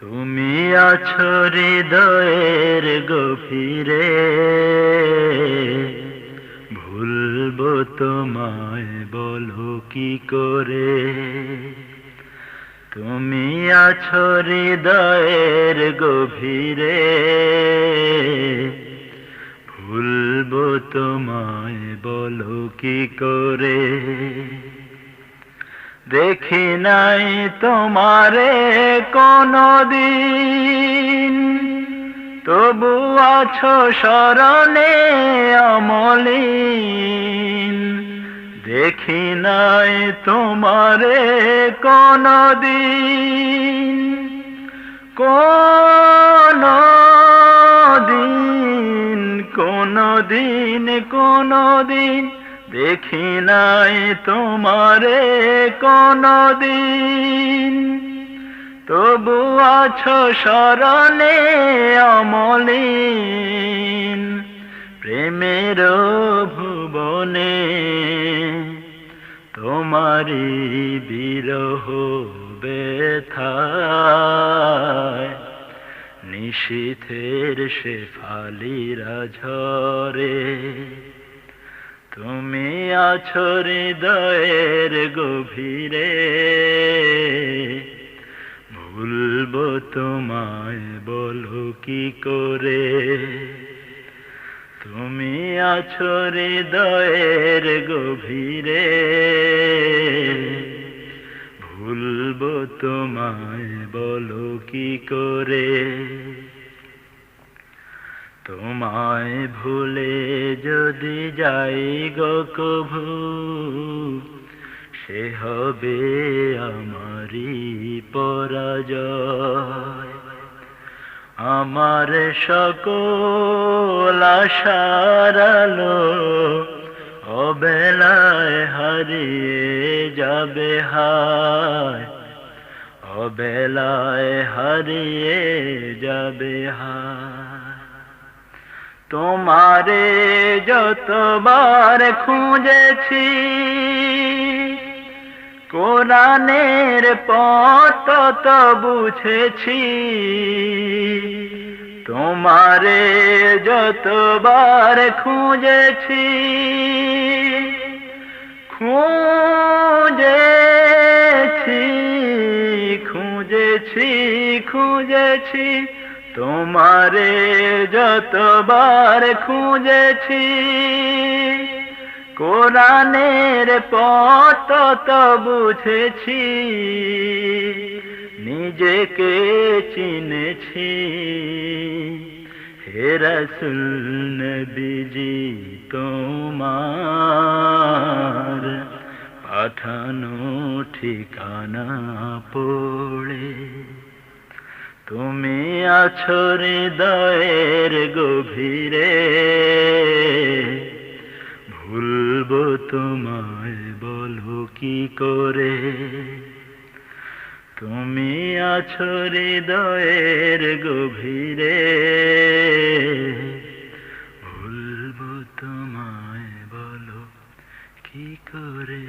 তুমি আছো হৃদয়ের গভীরে, ভুলবো তোমায় বলো কি করে। তুমি আছো হৃদয়ের গভীরে, ভুলবো তোমায় বলো কি করে। দেখি নাই তোমারে কোনদিন, তবু আছো স্মরণে অমলিন। দেখি নাই তোমারে কোনদিন, কোনদিন কোনদিন কোনদিন দেখি নাই তোমারে কোনদিন, তবু আছো স্মরণে অমলিন। প্রেমের ভুবনে তোমারি বিরহ ব্যথায়, নিশীথের শেফালিরা ঝরে। তুমি আছো হৃদয়ের গভীরে, ভুলবো তোমায় বলো কি করে। তুমি আছো হৃদয়ের গভীরে, ভুলবো তোমায় বলো কি করে। তোমায় ভুলে যদি যাই গো কভু, সে হবে আমারই পরাজয়। আমার সকল আশার আলো অবেলায় হারিয়ে যাবে হায়, অবেলায় হারিয়ে যাবে হায়। তোমারে যতবার খুঁজেছি, কোরআনের পথ তো বুঝেছি। তোমারে যতবার খুঁজেছি, খুঁজেছি খুঁজেছি খুঁজেছি তোমারে যতবার খুঁজেছি। কোরআনের পথ তো বুঝেছি, নিজেকে চিনেছি। হে রাসূল নবীজি তোমার পাঠানো ঠিকানা পড়ে, তুমি আছো হৃদয়ের গভীরে, ভুলবো তোমায় বলো কি করে। তুমি আছো হৃদয়ের গভীরে, ভুলবো তোমায় বলো কি করে।